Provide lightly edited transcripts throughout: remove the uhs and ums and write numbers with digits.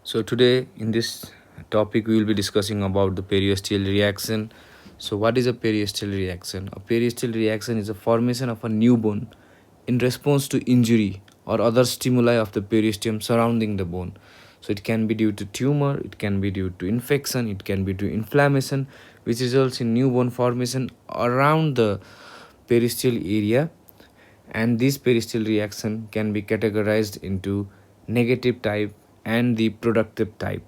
So today in this topic we will be discussing about the periosteal reaction. So what is a periosteal reaction? A periosteal reaction is a formation of a new bone in response to injury or other stimuli of the periosteum surrounding the bone. So it can be due to tumor, it can be due to infection, it can be due to inflammation, which results in new bone formation around the periosteal area. And this periosteal reaction can be categorized into negative type and the productive type.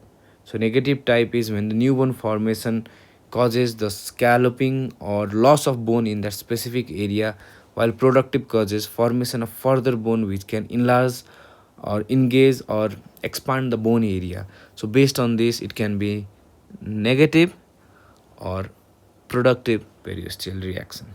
So negative type is when the new bone formation causes the scalloping or loss of bone in that specific area, while productive causes formation of further bone which can enlarge or engage or expand the bone area. So based on this, it can be negative or productive periosteal reaction.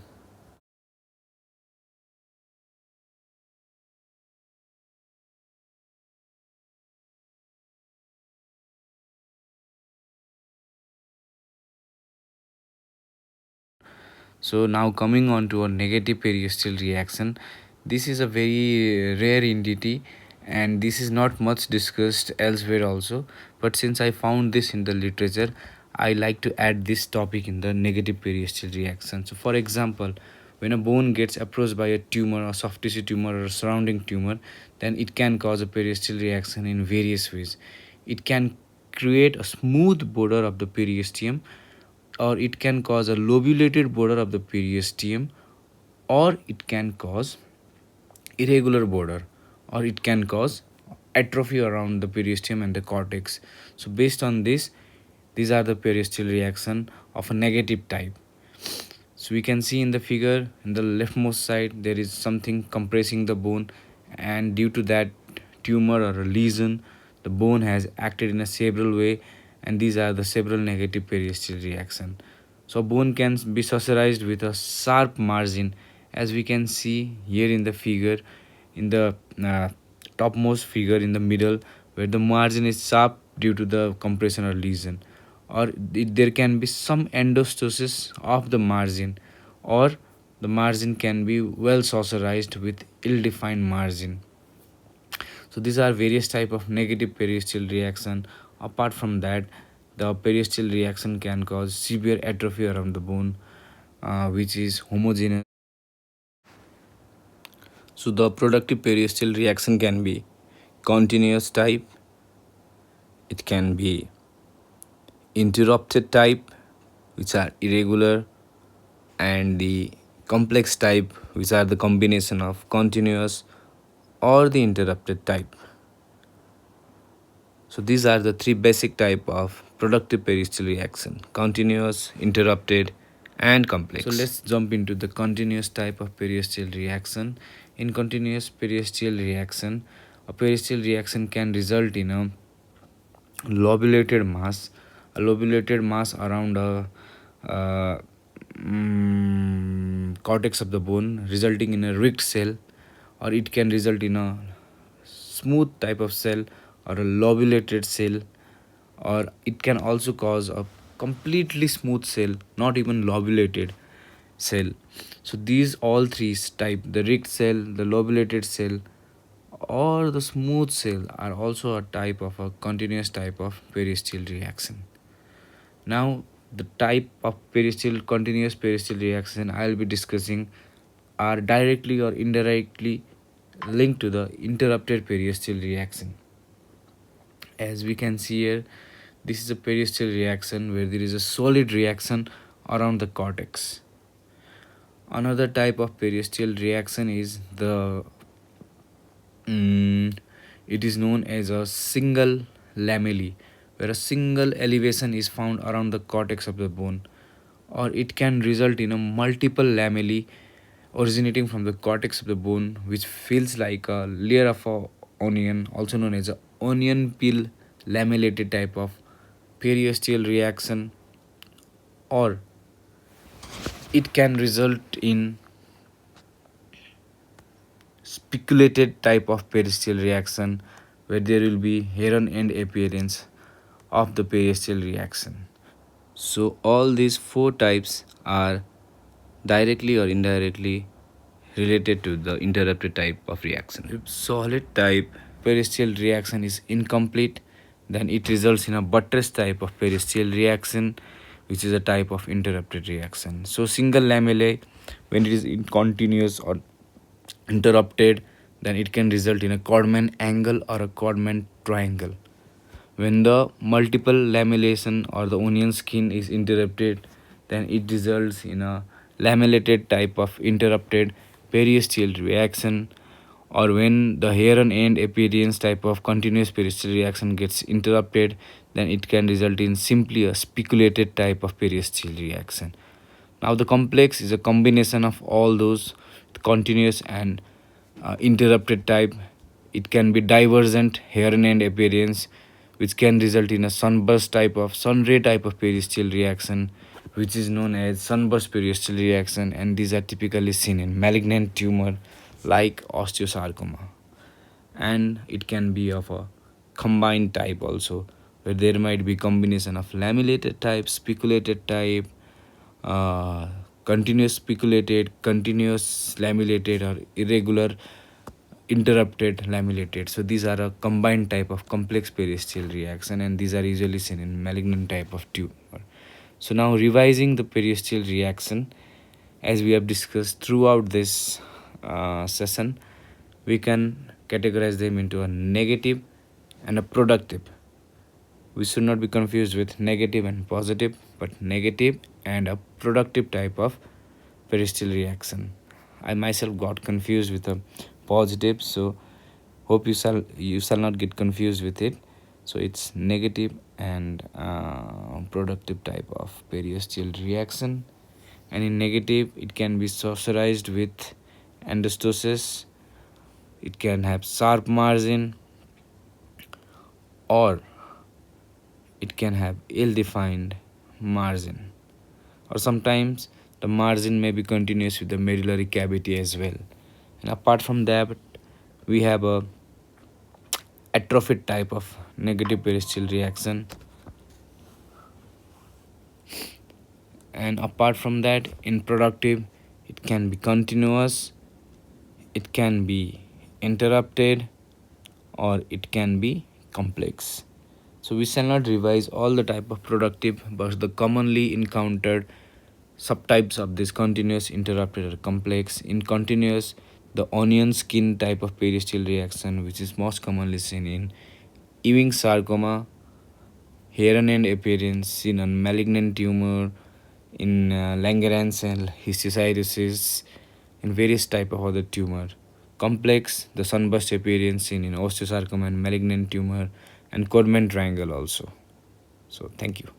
So now coming on to a negative periosteal reaction, this is a very rare entity and this is not much discussed elsewhere also. But since I found this in the literature, I like to add this topic in the negative periosteal reaction. So for example, when a bone gets approached by a tumor, a soft tissue tumor or a surrounding tumor, then it can cause a periosteal reaction in various ways. It can create a smooth border of the periosteum, or it can cause a lobulated border of the periosteum, or it can cause irregular border, or it can cause atrophy around the periosteum and the cortex. So based on this, these are the periosteal reaction of a negative type. So we can see in the figure in the leftmost side there is something compressing the bone, and due to that tumor or a lesion, the bone has acted in a several way, and these are the several negative periosteal reaction. So bone can be suturized with a sharp margin, as we can see here in the figure, in the topmost figure in the middle, where the margin is sharp due to the compression or lesion, or there can be some endostosis of the margin, or the margin can be well suturized with ill-defined margin. So these are various type of negative periosteal reaction. Apart from that, the periosteal reaction can cause severe atrophy around the bone, which is homogeneous. So the productive periosteal reaction can be continuous type, it can be interrupted type, which are irregular, and the complex type, which are the combination of continuous or the interrupted type. So these are the three basic type of productive periosteal reaction: continuous, interrupted, and complex. So let's jump into the continuous type of periosteal reaction. In continuous periosteal reaction, a periosteal reaction can result in a lobulated mass, around a uh, cortex of the bone, resulting in a rigged cell, or it can result in a smooth type of cell or a lobulated cell, or it can also cause a completely smooth cell, not even lobulated cell. So these all three type, the rigged cell, the lobulated cell, or the smooth cell, are also a type of a continuous type of periosteal reaction. Now the type of periosteal continuous periosteal reaction I will be discussing are directly or indirectly linked to the interrupted periosteal reaction. As we can see here, this is a periosteal reaction where there is a solid reaction around the cortex. Another type of periosteal reaction is the it is known as a single lamellae, where a single elevation is found around the cortex of the bone, or it can result in a multiple lamellae originating from the cortex of the bone, which feels like a layer of a onion, also known as a onion peel lamellated type of periosteal reaction, or it can result in spiculated type of periosteal reaction, where there will be heron end appearance of the periosteal reaction. So all these four types are directly or indirectly related to the interrupted type of reaction. If solid type periosteal reaction is incomplete, then it results in a buttress type of periosteal reaction, which is a type of interrupted reaction. So single lamellae, when it is in continuous or interrupted, then it can result in a codman angle or a codman triangle. When the multiple lamellation or the onion skin is interrupted, then it results in a lamellated type of interrupted periosteal reaction. Or when the heron end appearance type of continuous periosteal reaction gets interrupted, then it can result in simply a spiculated type of periosteal reaction. Now the complex is a combination of all those continuous and interrupted type. It can be divergent heron end appearance, which can result in a sunburst type of sunray type of periosteal reaction, which is known as sunburst periosteal reaction, and these are typically seen in malignant tumor like osteosarcoma. And it can be of a combined type also, where there might be combination of lamellated type, spiculated type, continuous spiculated, continuous lamellated, or irregular interrupted lamellated. So these are a combined type of complex periosteal reaction, and these are usually seen in malignant type of tumor. So now revising the periosteal reaction, as we have discussed throughout this session, we can categorize them into a negative and a productive. We should not be confused with negative and positive, but negative and a productive type of periosteal reaction. I myself got confused with a positive, so hope you shall not get confused with it. So it's negative and productive type of periosteal reaction. And in negative, it can be socialized with endostosis. It can have sharp margin, or it can have ill-defined margin, or sometimes the margin may be continuous with the medullary cavity as well. And apart from that, we have a atrophic type of negative periosteal reaction. And apart from that, in productive, it can be continuous, it can be interrupted, or it can be complex. So we shall not revise all the type of productive, but the commonly encountered subtypes of this continuous, interrupted, or complex. In continuous, the onion skin type of periosteal reaction, which is most commonly seen in Ewing sarcoma, heron end appearance seen on malignant tumor, in Langerhans cell, histiocytosis, in various type of other tumor. Complex, the sunburst appearance seen in osteosarcoma and malignant tumor, and codman triangle also. So thank you.